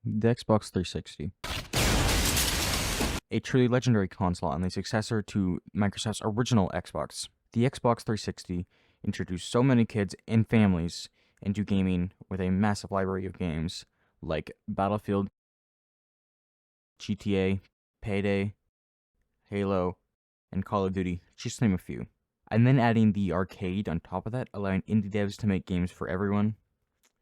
The Xbox 360. A truly legendary console and the successor to Microsoft's original Xbox. The Xbox 360 introduced so many kids and families into gaming with a massive library of games like Battlefield, GTA, Payday, Halo, and Call of Duty, just to name a few. And then adding the arcade on top of that, allowing indie devs to make games for everyone.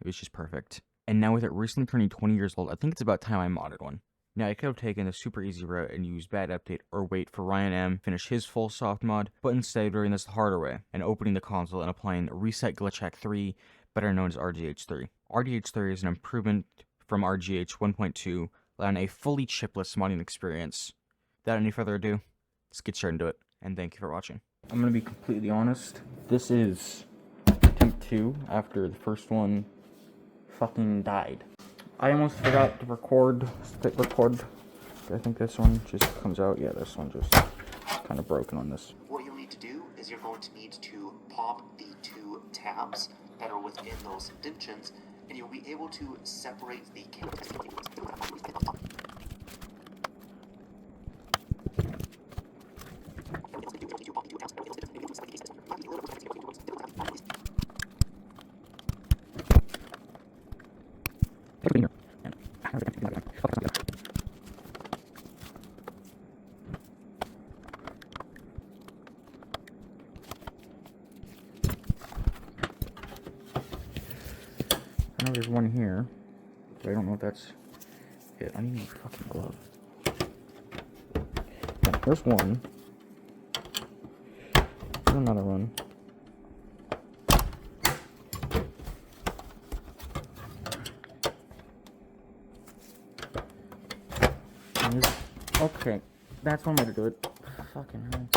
It was just perfect. And now with it recently turning 20 years old, I think it's about time I modded one. Now, I could have taken the super easy route and used Bad Update or wait for Ryan M. finish his full soft mod, but instead doing this the harder way and opening the console and applying Reset Glitch Hack 3, better known as RGH3. RGH3 is an improvement from RGH 1.2, allowing a fully chipless modding experience. Without any further ado, let's get straight into it, and thank you for watching. I'm going to be completely honest, this is attempt 2 after the first one fucking died. I almost forgot to record. I think this one just comes out. Yeah, this one just kind of broken on this. What you'll need to do is you're going to need to pop the 2 tabs that are within those indentions, and you'll be able to separate the I know there's one here, but I don't know if that's it. I need my fucking glove. Yeah, there's one. There's another one. Okay, that's one way to do it. Fucking hell.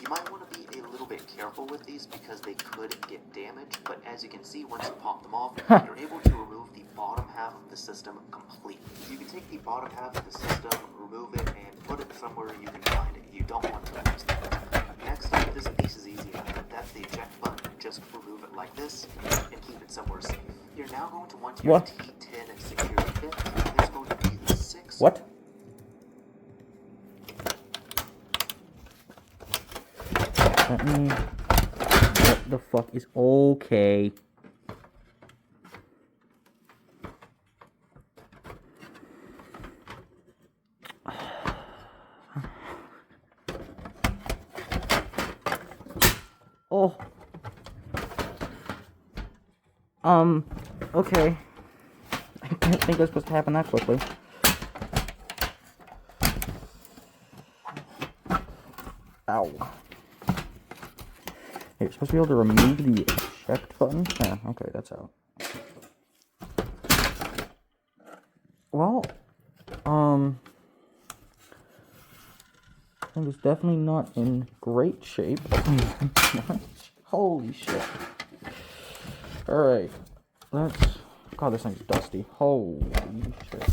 You might want to be a little bit careful with these because they could get damaged, but as you can see, once you pop them off, you're able to remove the bottom half of the system completely. You can take the bottom half of the system, remove it, and put it somewhere you can find it. You don't want to lose that. Next up, this piece is easy enough. That's the eject button. Just remove it like this and keep it somewhere safe. You're now going to want your T10 security bit. There's going to be 6. What? Let me... What the fuck is... Okay. Oh. Okay. I didn't think it was supposed to happen that quickly. Ow. You're supposed to be able to remove the eject button? Yeah, okay, that's out. Well, I think it's definitely not in great shape. Holy shit. Alright, let's... God, this thing's dusty. Holy shit.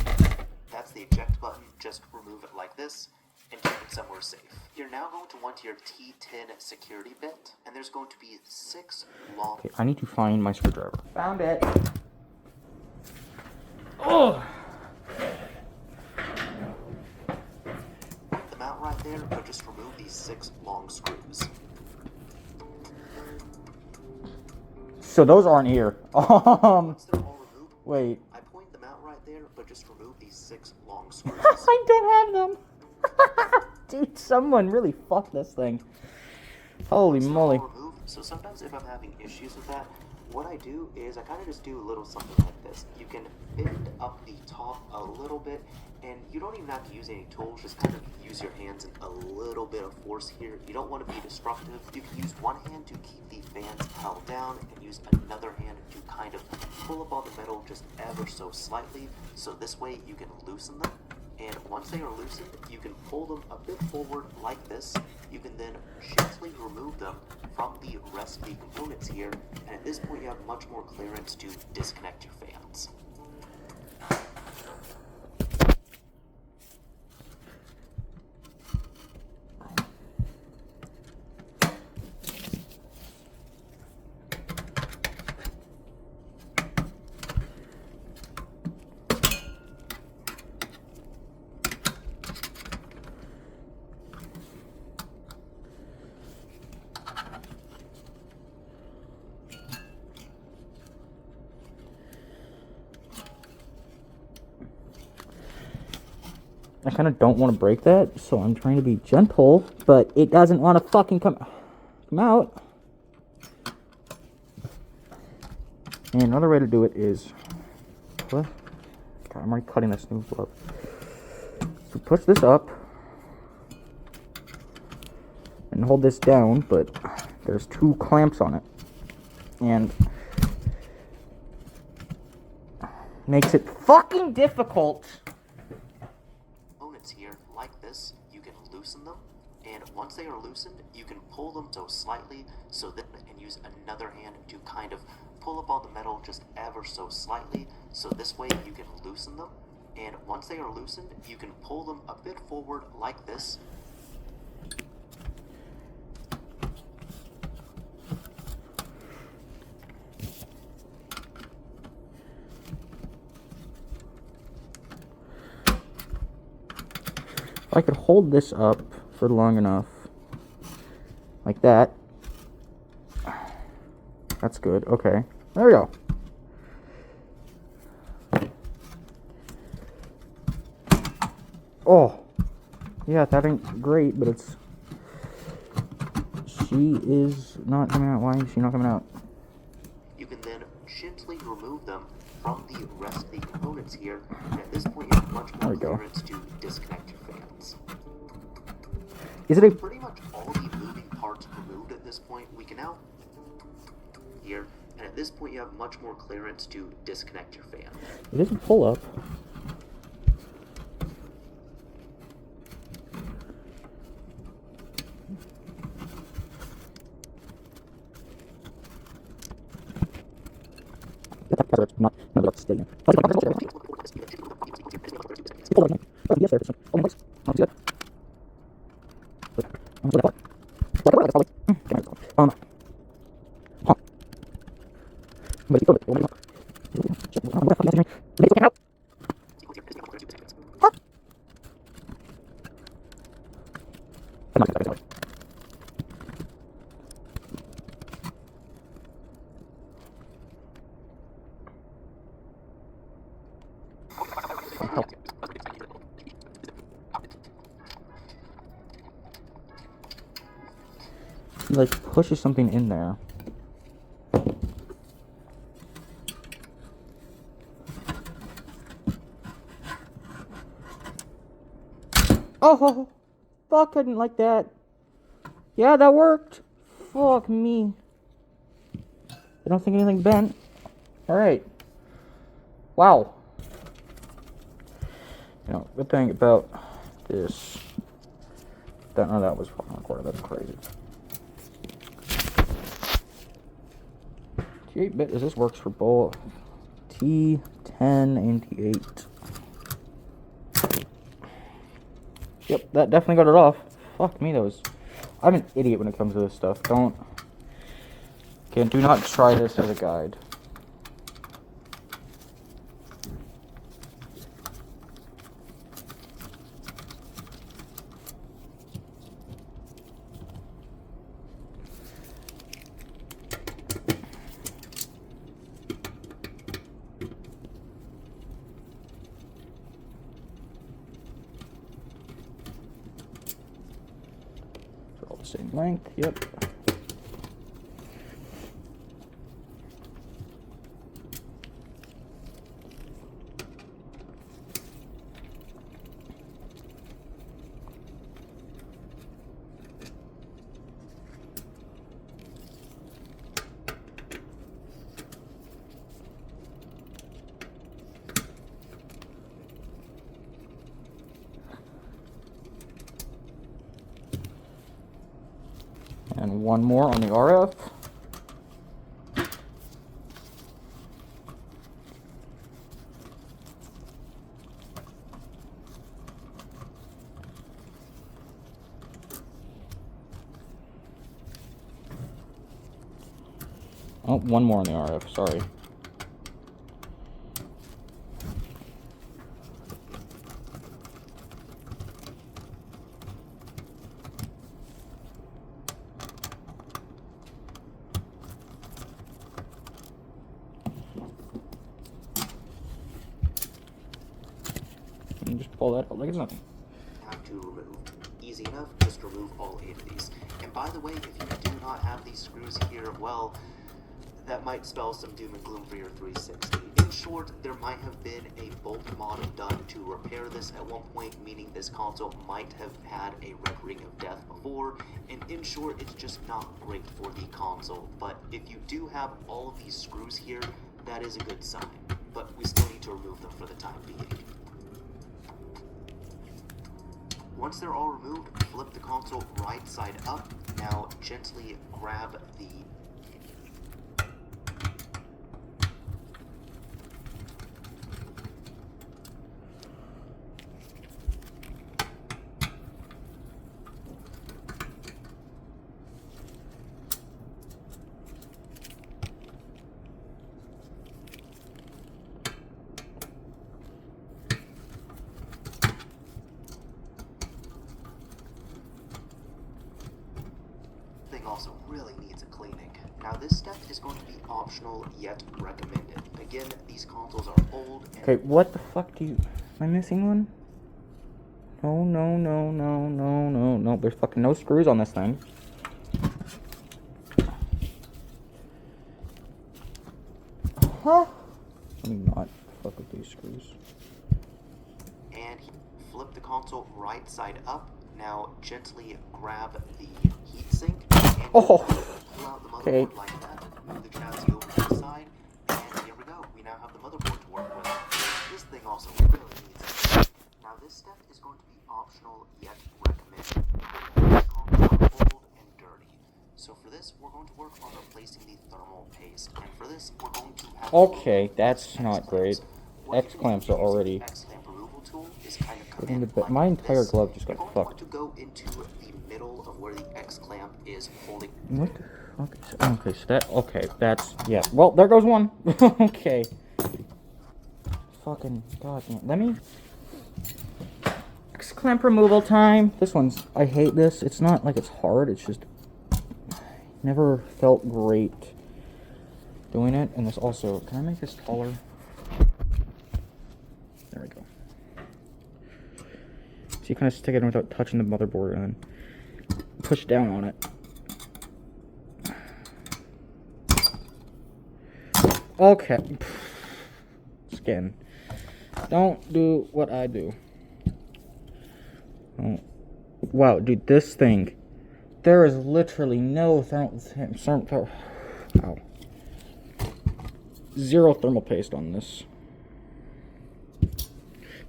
That's the eject button. Just remove it like this and keep it somewhere safe. You're now going to want your T10 security bit, and there's going to be 6 long... Okay, I need to find my screwdriver. Found it. Oh! Put them out right there, but just remove these 6 long screws. So those aren't here. Once they're all removed, Wait. I point them out right there, but just remove these 6 long screws. I don't have them. Dude, someone really fucked this thing. Holy moly. So sometimes if I'm having issues with that, what I do is I kind of just do a little something like this. You can bend up the top a little bit, and you don't even have to use any tools. Just kind of use your hands and a little bit of force here. You don't want to be destructive. You can use one hand to keep the fans held down and use another hand to kind of pull up on the metal just ever so slightly. So this way you can loosen them. And once they are loosened, you can pull them a bit forward like this. You can then gently remove them from the rest of the components here, and at this point you have much more clearance to disconnect your fans. I kind of don't want to break that, so I'm trying to be gentle, but it doesn't want to fucking come out. And another way to do it is, what? God, I'm already cutting this new glove. So push this up and hold this down, but there's 2 clamps on it, and makes it fucking difficult. Components here, like this, you can loosen them, and once they are loosened, you can pull them so slightly, so that and use another hand to kind of pull up on the metal just ever so slightly, so this way you can loosen them, and once they are loosened, you can pull them a bit forward like this. If I could hold this up for long enough, like that. That's good. Okay. There we go. Oh. Yeah, that ain't great, but it's... She is not coming out. Why is she not coming out? You can then gently remove them from the rest of the components here, and at this point you have much more clearance to disconnect your fans. Is it a... Pretty much all the moving parts removed at this point, we can now here, and at this point you have much more clearance to disconnect your fan. It is a pull-up. Not steady. He like pushes something in there. Oh, fuck, I didn't like that. Yeah, that worked. Fuck me. I don't think anything bent. Alright. Wow. You know, good thing about this. That, no, that was fucking recorded. That's crazy. T8-bit, this works for both T10 and T8. Yep, that definitely got it off. Fuck me, I'm an idiot when it comes to this stuff. Do not try this as a guide. All the same length, yep. And one more on the RF. Oh, one more on the RF, sorry. And just pull that out like it's nothing. enough, just remove all 8 of these. And by the way, if you do not have these screws here, well, that might spell some doom and gloom for your 360. In short, there might have been a bolt mod done to repair this at one point, meaning this console might have had a red ring of death before, and in short, it's just not great for the console. But if you do have all of these screws here, that is a good sign. But we still need to remove them for the time being. Once they're all removed, flip the console right side up. Now gently grab the also really needs a cleaning. Now this step is going to be optional yet recommended. Again, these consoles are old and Okay, what the fuck do you... Am I missing one? No, no, no, no, no, no, no. There's fucking no screws on this thing. Huh? Let me not fuck with these screws. And flip the console right side up. Now gently grab the heatsink and pull out the motherboard like that. Move the chassis over to the side, and here we go. We now have the motherboard to work with. This thing also really needs it. Now this step is going to be optional yet recommended. These consoles are old and dirty. So for this, we're going to work on replacing the thermal paste, and for this, we're going to have okay, that's not great. X clamps are already... My entire glove just got fucked. To go into the middle of where the X clamp is holding. What the fuck? Okay, so that... Okay, that's... Yeah. Well, there goes one. Okay. Fucking goddamn. Let me... X clamp removal time. This one's... I hate this. It's not like it's hard. It's just... Never felt great doing it. And this also... Can I make this taller? There we go. So you kind of stick it in without touching the motherboard and then push down on it. Okay. Skin. Don't do what I do. Oh. Wow, dude, this thing. There is literally no thermal... Ow. Zero thermal paste on this.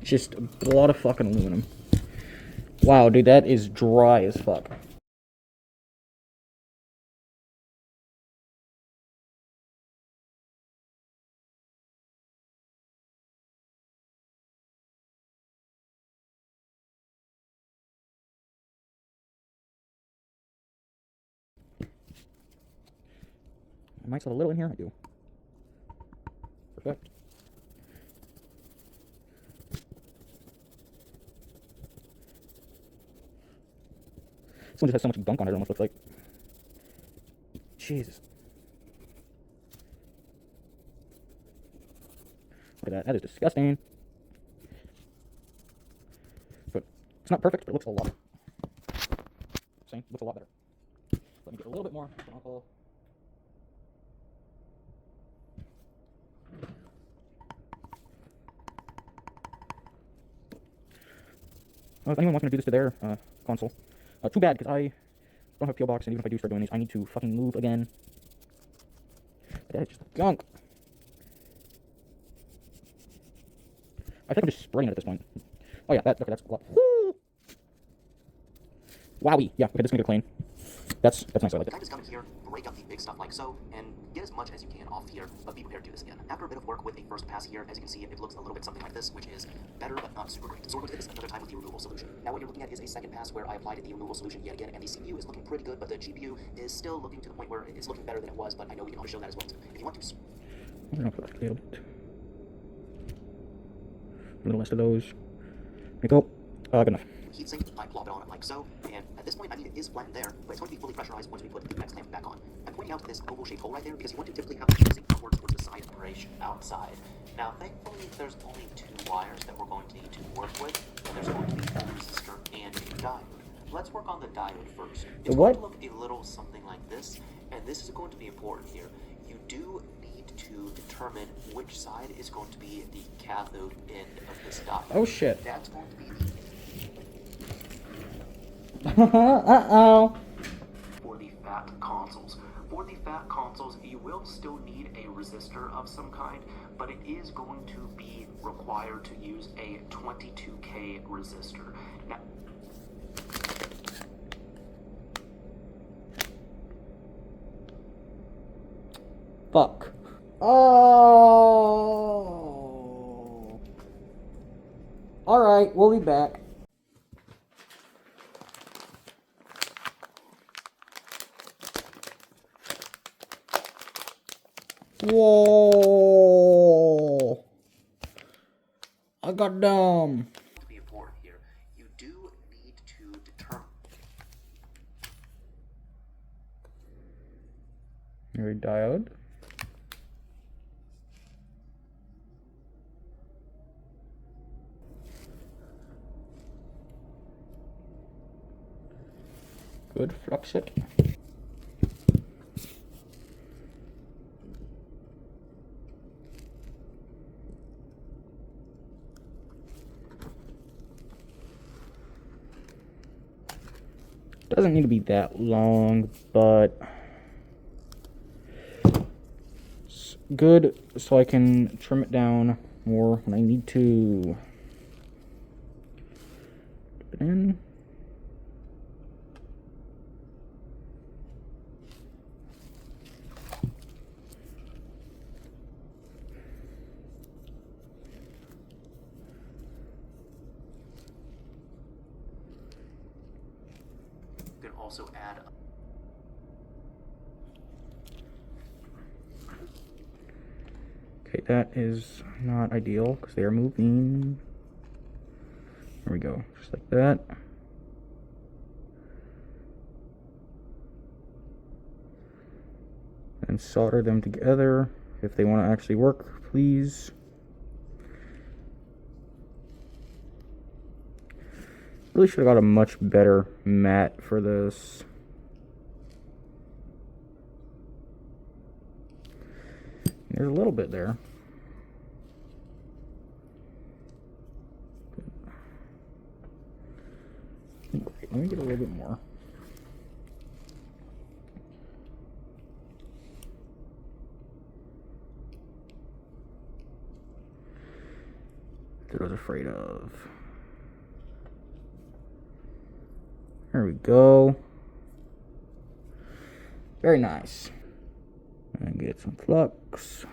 Just a lot of fucking aluminum. Wow, dude, that is dry as fuck. I might still have a little in here. I do. Perfect. This one just has so much gunk on it, it almost looks like. Jesus. Look at that. That is disgusting. But it's not perfect, but it looks a lot. Same. Looks a lot better. Let me get a little bit more alcohol. Well, if anyone wants me to do this to their console, too bad, because I don't have a PO box, and even if I do start doing these, I need to fucking move again. That is just gunk. I think I'm just spraying it at this point. Oh yeah, okay, that's a lot. Woo! Wowie. Yeah, okay, this is gonna get clean. That's nice, I like it. Kind of just come in here, break up the big stuff like so, and get as much as you can off here, but be prepared to do this again. After a bit of work with a first pass here, as you can see, it looks a little bit something like this, which is better but not super great. So we're going to do this another time with the removal solution. Now what you're looking at is a second pass where I applied the removal solution yet again, and the CPU is looking pretty good, but the GPU is still looking to the point where it's looking better than it was, but I know we can always show that as well. If you want to... I'm gonna put a little bit. A little less of those. There we go. Good enough. Heatsink, I plop it on like so, and at this point, I mean, it is flattened there, but it's going to be fully pressurized once we put the X clamp back on. I'm pointing out this oval-shaped hole right there because you want to typically have the heatsink upwards towards the side of the bridge outside. Now, thankfully, there's only 2 wires that we're going to need to work with, and there's going to be a resistor and a diode. Let's work on the diode first. The It's what? going to look a little something like this, and this is going to be important here. You do need to determine which side is going to be the cathode end of this diode. Oh shit. That's going to be Uh-oh. for the fat consoles. For the fat consoles, you will still need a resistor of some kind, but it is going to be required to use a 22K resistor. Now, Fuck. Oh. Alright, we'll be back. Whoa. I got dumb. to be important here, you do need to determine. Your diode. Good, flux it. Doesn't need to be that long, but it's good so I can trim it down more when I need to. Put it in. You can also add. Okay, that is not ideal because they are moving. There we go, just like that. And solder them together if they want to actually work, please. Really should have got a much better mat for this. There's a little bit there. Great. Let me get a little bit more. That I was afraid of. There we go. Very nice. And get some flux.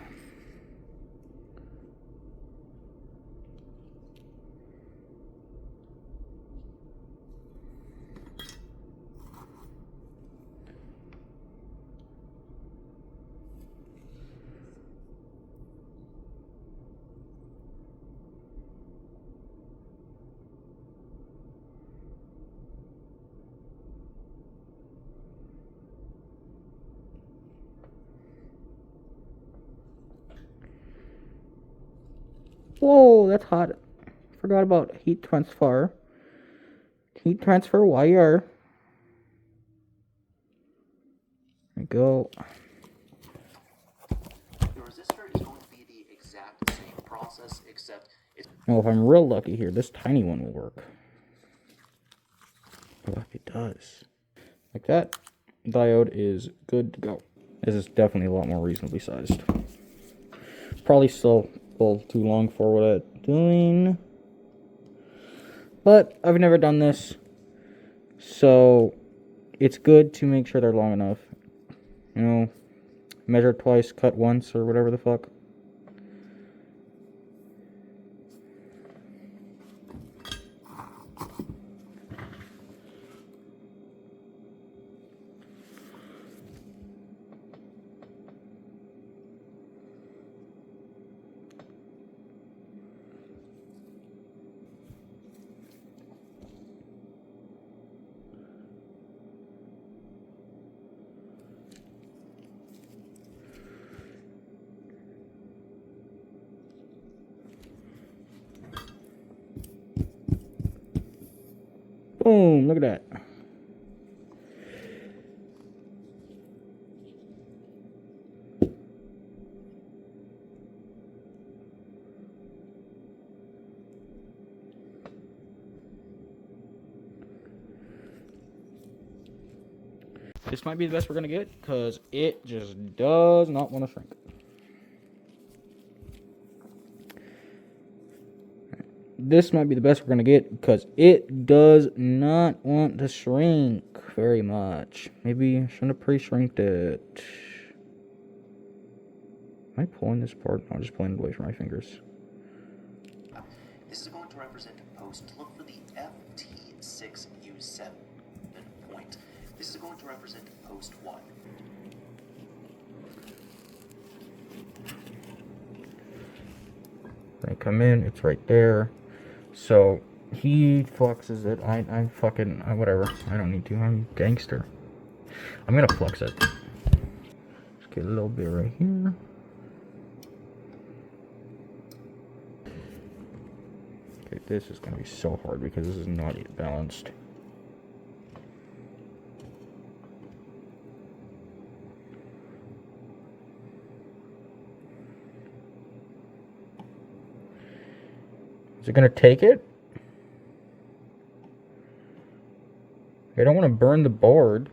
Whoa, that's hot. Forgot about heat transfer. Heat transfer wire. There we go. The resistor is going to be the exact same process, except it's. Well, if I'm real lucky here, this tiny one will work. Oh, it does. Like that. Diode is good to go. This is definitely a lot more reasonably sized. Probably still a little too long for what I'm doing. But I've never done this. So it's good to make sure they're long enough. You know, measure twice, cut once, or whatever the fuck. Boom, look at that. This might be the best we're gonna get because it just does not want to shrink. This might be the best we're gonna get because it does not want to shrink very much. Maybe I shouldn't have pre-shrinked it. Am I pulling this apart? No, I'm just pulling it away from my fingers. This is going to represent a post. Look for the FT6U7 point. This is going to represent post 1. They come in, it's right there. So he fluxes it. I fucking whatever. I don't need to. I'm gangster. I'm gonna flux it. Just get a little bit right here. Okay, this is gonna be so hard because this is not yet balanced. Is it gonna take it? I don't want to burn the board.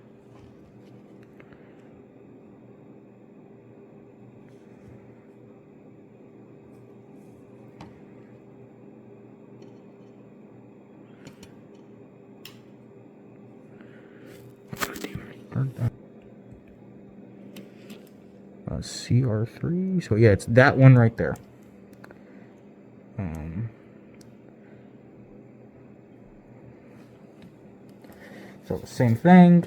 CR3. So yeah, it's that one right there. So the same thing.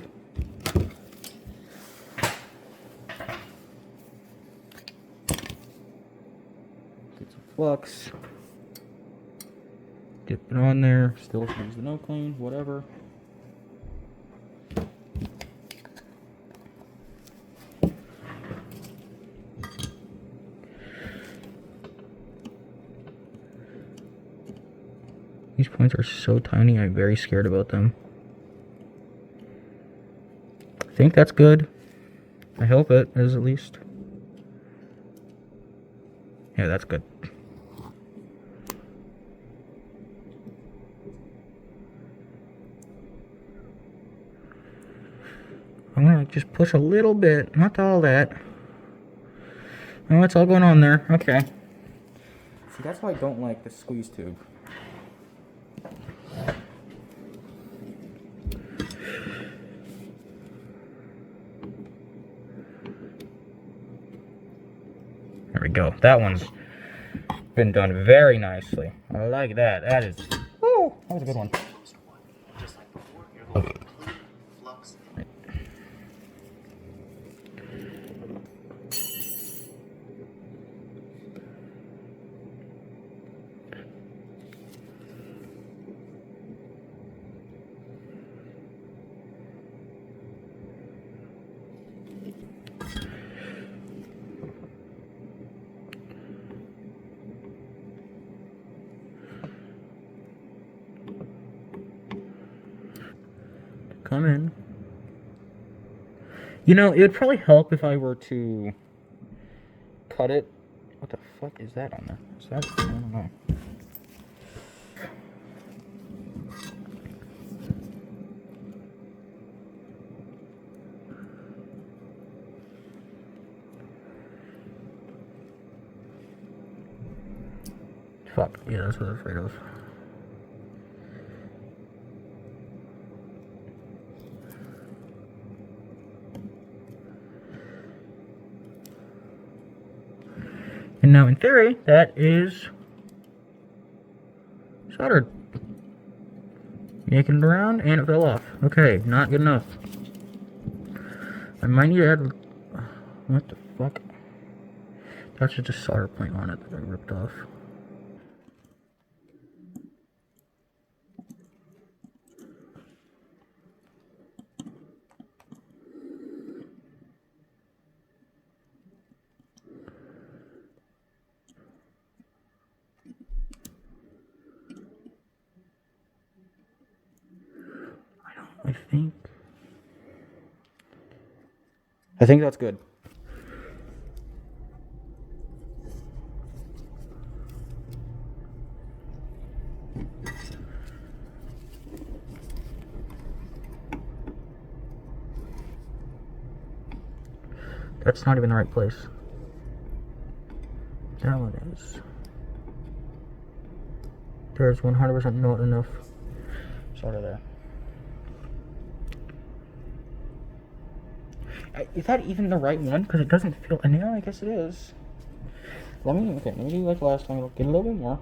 Get some flux. Dip it on there. Still use the no clean, whatever. These points are so tiny, I'm very scared about them. I think that's good. I hope it is at least. Yeah, that's good. I'm gonna just push a little bit, not all that. Oh, it's all going on there. Okay. See, that's why I don't like the squeeze tube. There we go. That one's been done very nicely. I like that. That is. Oh, that was a good one. Just like before, you're going to clean, flux, and Come in. You know, it would probably help if I were to cut it. What the fuck is that on there? Is that? I don't know. Fuck. Yeah, that's what I was afraid of. And now, in theory, that is soldered. Yanking it around, and it fell off. Okay, not good enough. I might need to add... What the fuck? That's just a solder point on it that I ripped off. I think that's good. That's not even the right place. That one is. There's 100% not enough solder there. Is that even the right one? Because it doesn't feel. And yeah, I guess it is. Let me do like last time. Get a little bit more.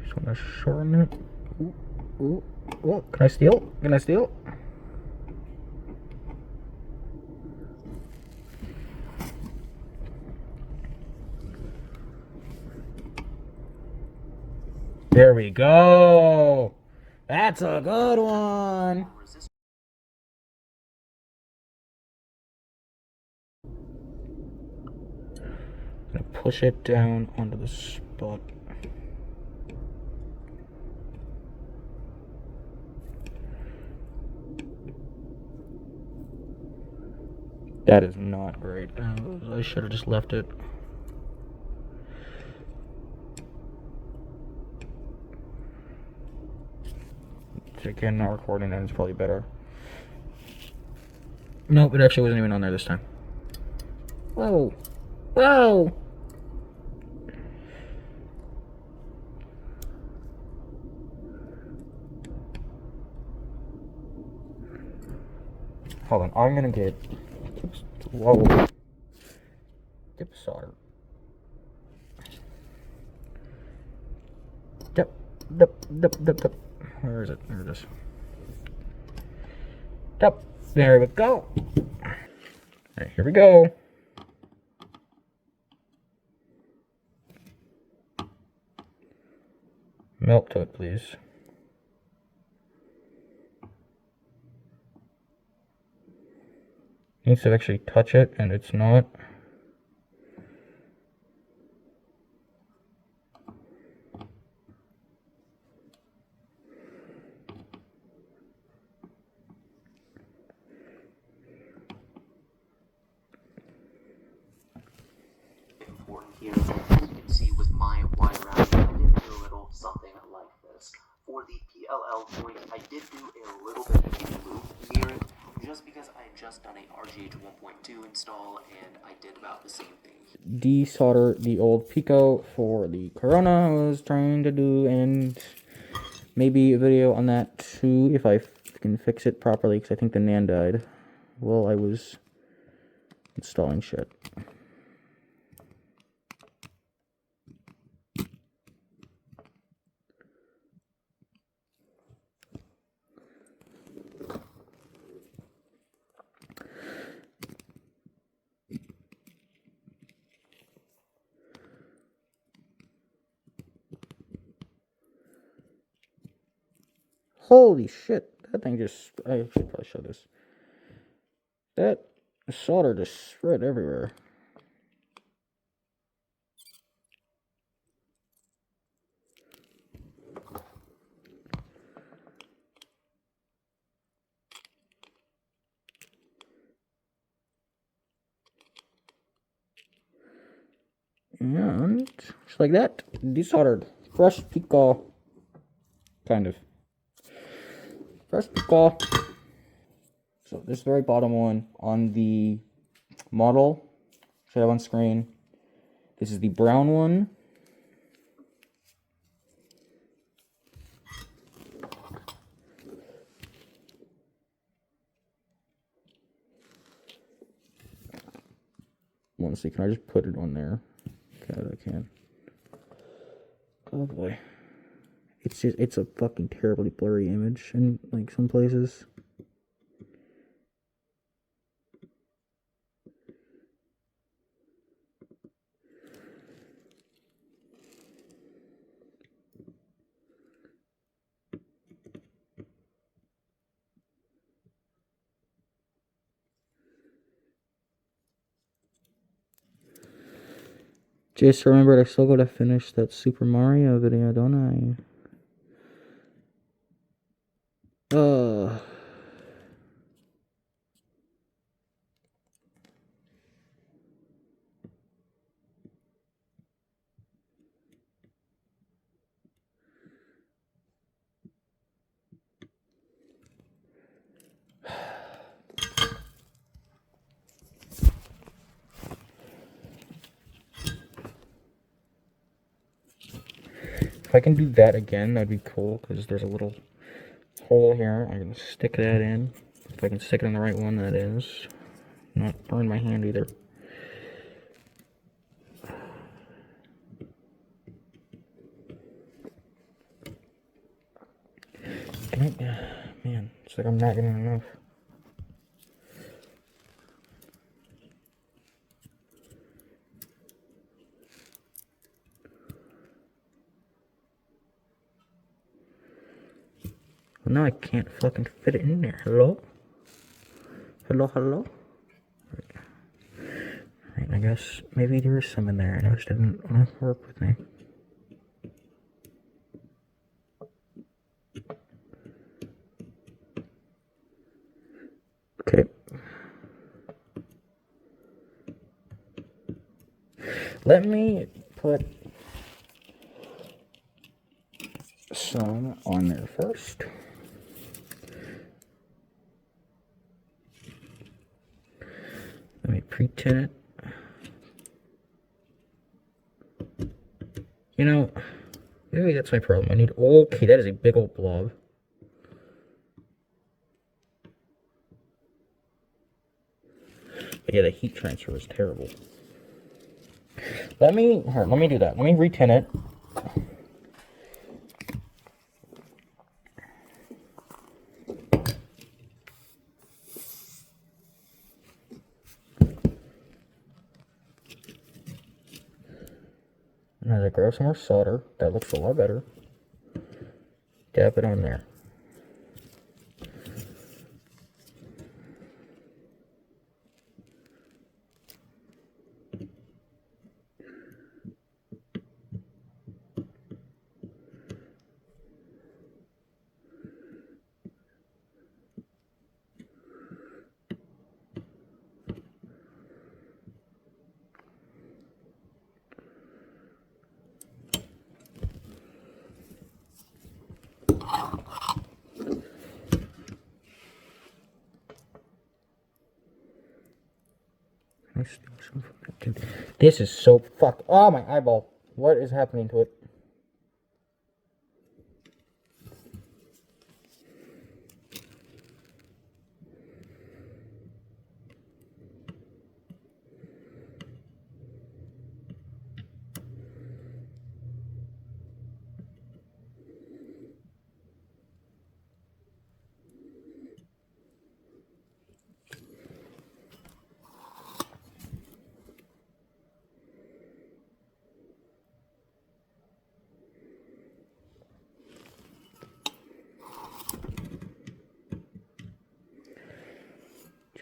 Just want to shorten it. Ooh. Can I steal? There we go. That's a good one. I'm gonna push it down onto the spot. That is not great. I should have just left it. Again, not recording, and it's probably better. Nope, it actually wasn't even on there this time. Whoa! Hold on, I'm gonna get. Whoa! Dip solder. Dip. Where is it? There it is. Dip. There we go. Alright, here we go. Melt to it, please. Needs to actually touch it, and it's not. Important here, as you can see with my wire routing, I did do a little something like this. For the PLL point, I did do a little bit of a loop near it, just because I had just done a RGH 1.2 install, and I did about the same thing. Desolder the old Pico for the Corona I was trying to do, and maybe a video on that too if I can fix it properly, because I think the NAND died while I was installing shit. Holy shit, that thing just, I should probably show this. That solder just spread everywhere. And just like that, desoldered. Fresh Pico. Kind of. Fresh Pico. So this very bottom one on the model, should have on screen. This is the brown one. Let's see, can I just put it on there? God, I can. Oh boy. It's a fucking terribly blurry image in like some places. Just remembered I still gotta finish that Super Mario video, don't I? If I can do that again, that'd be cool, because there's a little hole here. I can stick that in. If I can stick it in the right one, that is. Not burn my hand either. Man, it's like I'm not getting enough. Well, now I can't fucking fit it in there. Hello? Hello? Alright, I guess maybe there is some in there and it just didn't want to work with me. Okay. Let me put some on there first. Let me pre-tin it. You know, maybe that's my problem. I need, okay, that is a big old blob. But yeah, the heat transfer is terrible. Let me do that. Let me re-tin it. And as I grab some more solder, that looks a lot better. Dab it on there. This is so fucked. Oh, my eyeball. What is happening to it?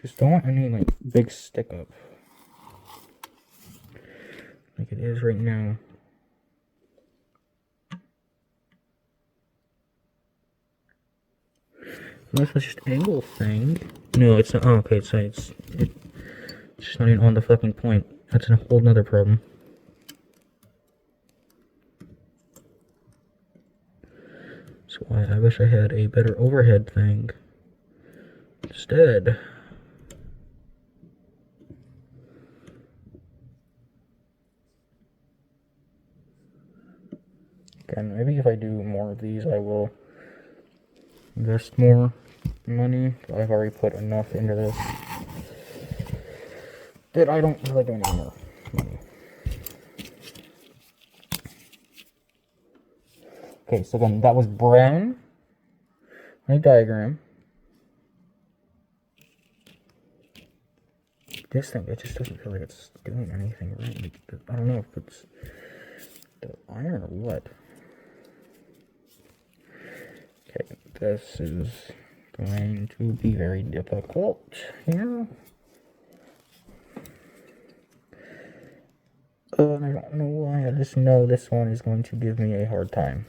Just don't want any, like, big stick up. Like it is right now. Unless it's just angle thing. No, it's not. Oh, okay, it's just not even on the fucking point. That's a whole nother problem. That's why I wish I had a better overhead thing. Instead. Again, maybe if I do more of these, I will invest more money. I've already put enough into this that I don't really do any more money. Okay, so then that was brown. My diagram. This thing, it just doesn't feel like it's doing anything right. Like, I don't know if it's the iron or what. Okay, this is going to be very difficult here. I don't know why, I just know this one is going to give me a hard time.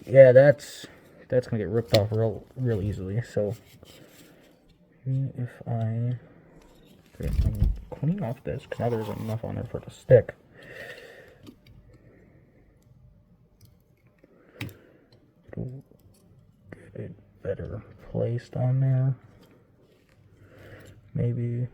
Yeah, that's gonna get ripped off real easily. So if I I'm cleaning off this, because now there isn't enough on there for it to stick. Get it better placed on there. Maybe.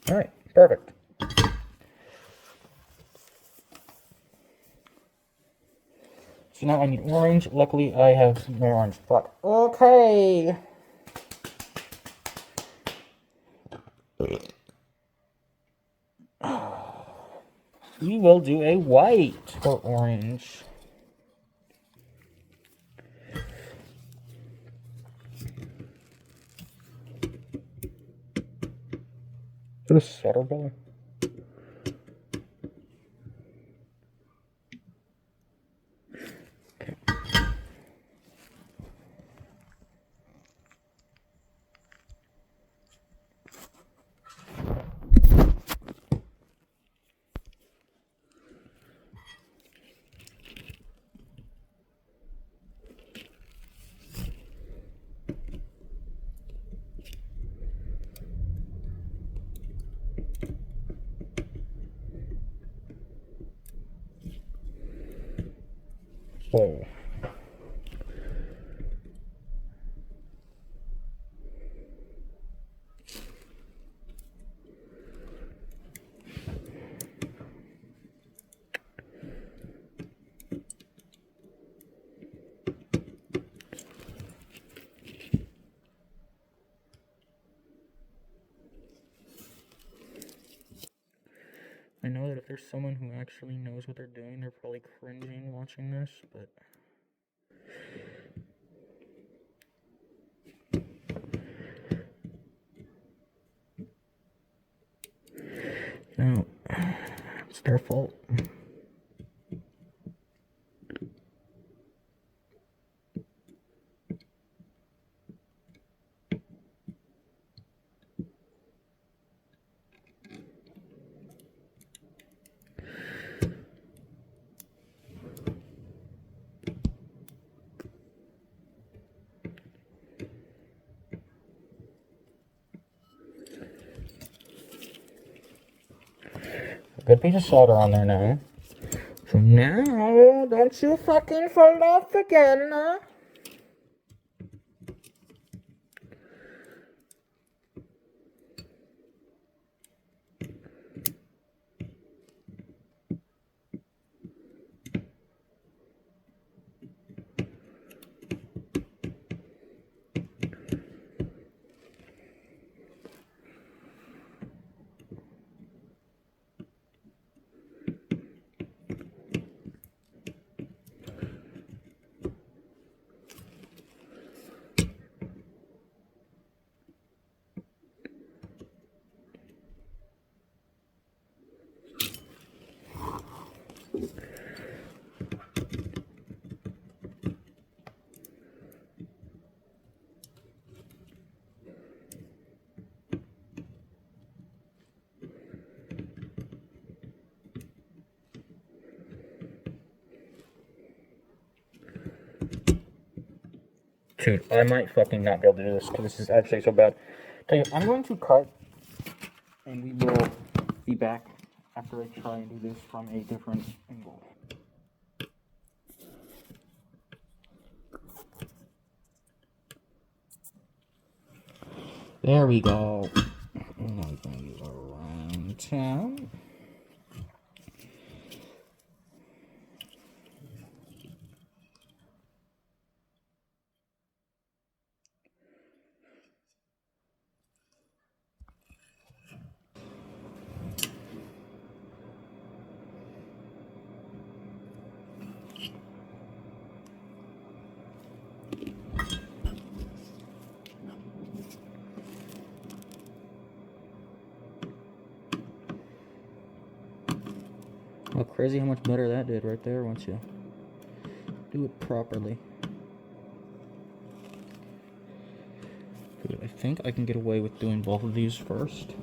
All right, perfect. So now I need orange. Luckily, I have some more orange. Fuck. Okay. We will do a white for orange. Is it a solder ball? Whoa. I know that if there's someone who actually knows what they're doing, they're probably cringing watching this, but no, it's their fault. Good piece of solder on there now. So now, don't you fucking fall off again, huh? Dude, I might fucking not be able to do this because this is actually so bad. Tell you, I'm going to cut, and we will be back after I try and do this from a different angle. There we go. Now we're going to use our round town. Oh, crazy how much better that did right there once you do it properly. Good. I think I can get away with doing both of these first.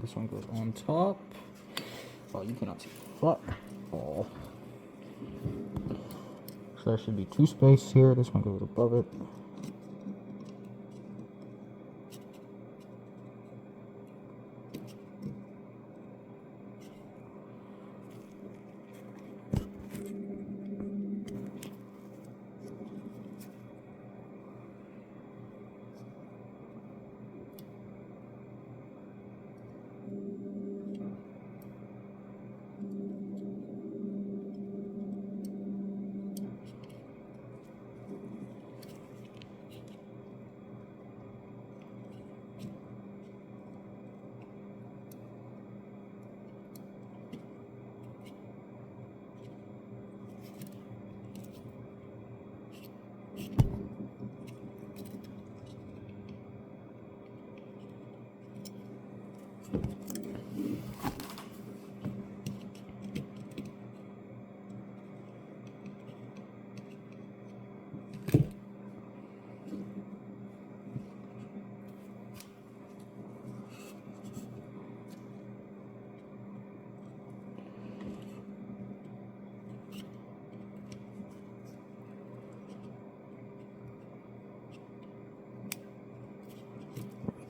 This one goes on top. Oh, you cannot see. Fuck. Oh. So there should be two spaces here. This one goes above it.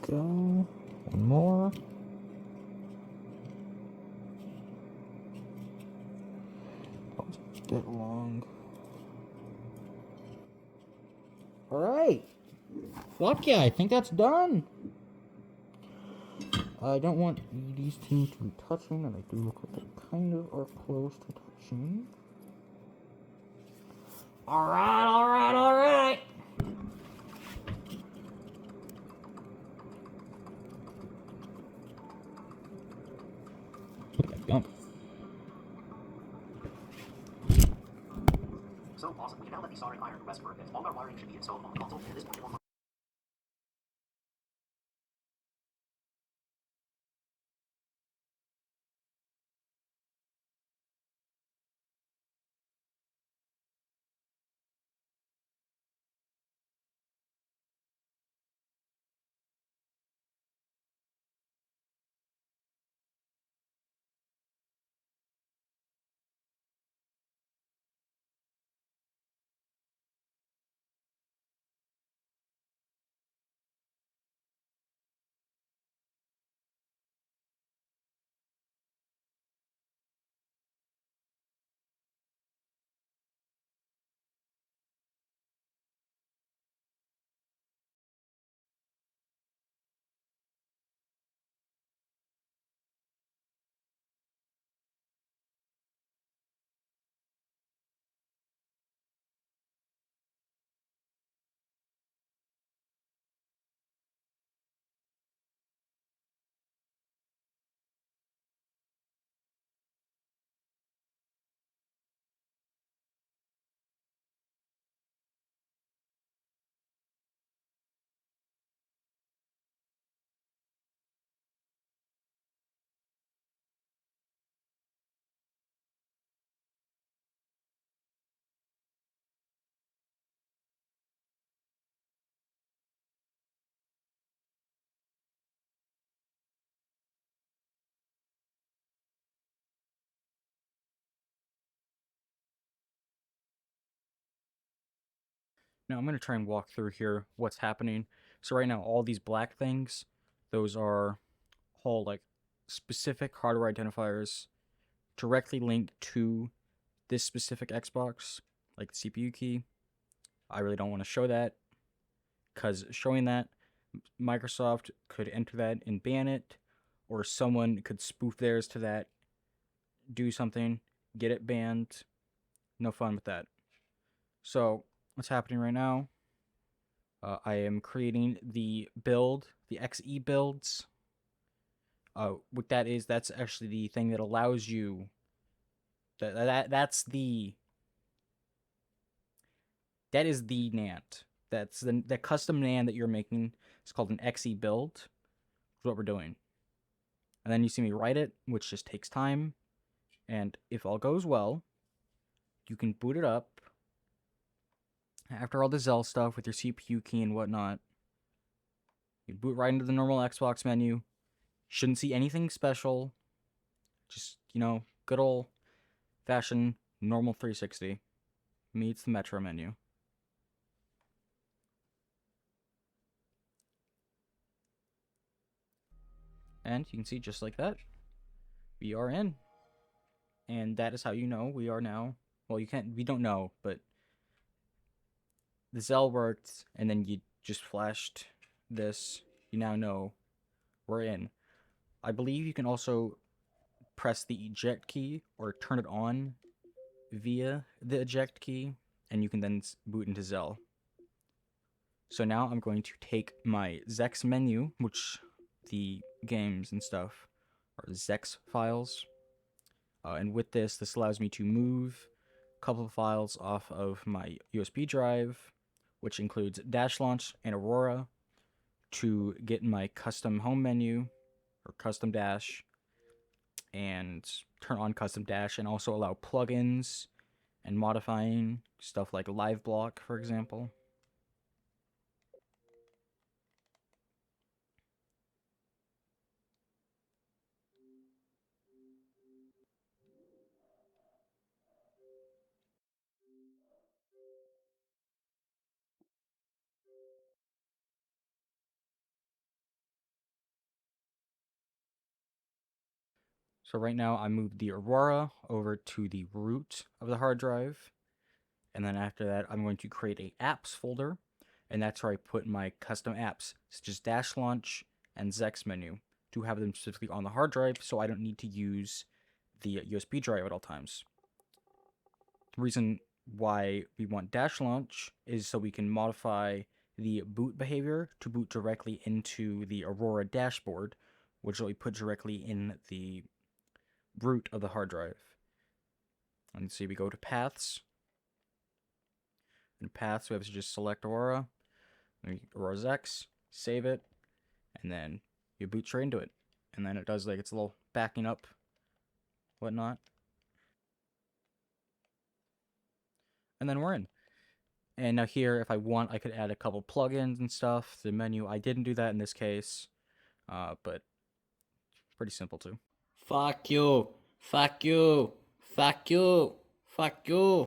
Go. One more. Oh, it's a bit long. Alright. Fuck yeah, I think that's done. I don't want these two to be touching, and I do look like they kind of are close to touching. Alright, alright, alright. Look at that gump. So awesome. We can now let the soldering iron rest for a bit. All our wiring should be installed on the console, and at this point, we'll Now I'm going to try and walk through here what's happening. So right now, all these black things, those are all like specific hardware identifiers directly linked to this specific Xbox, like the CPU key. I really don't want to show that because showing that, Microsoft could enter that and ban it, or someone could spoof theirs to that, do something, get it banned. No fun with that. So, what's happening right now? I am creating the build, the XE builds. What that is, that's actually the thing that allows you. That is the NAND. That's the custom NAND that you're making. It's called an XE build. That's what we're doing. And then you see me write it, which just takes time. And if all goes well, you can boot it up after all the Zell stuff with your CPU key and whatnot. You boot right into the normal Xbox menu. Shouldn't see anything special. Just, good old fashioned normal 360 meets the Metro menu. And you can see just like that, we are in. And that is how you know we are now. Well, we don't know, but the Zell worked, and then you just flashed this. You now know we're in. I believe you can also press the eject key or turn it on via the eject key, and you can then boot into Zell. So now I'm going to take my Zex menu, which the games and stuff are Zex files. And with this allows me to move a couple of files off of my USB drive, which includes Dash Launch and Aurora, to get my custom home menu or custom dash and turn on custom dash and also allow plugins and modifying stuff like Live Block, for example. So right now I moved the Aurora over to the root of the hard drive. And then after that, I'm going to create a apps folder. And that's where I put my custom apps, such as Dash Launch and Zex menu, to have them specifically on the hard drive so I don't need to use the USB drive at all times. The reason why we want Dash Launch is so we can modify the boot behavior to boot directly into the Aurora dashboard, which will be put directly in the root of the hard drive. And see, we go to paths. In paths, we have to just select Aurora, Aurora Zex, save it, and then you boot straight into it. And then it does like its little backing up, whatnot. And then we're in. And now here, if I want, I could add a couple plugins and stuff to the menu. I didn't do that in this case, but pretty simple too. Fuck you. Fuck you. Fuck you. Fuck you.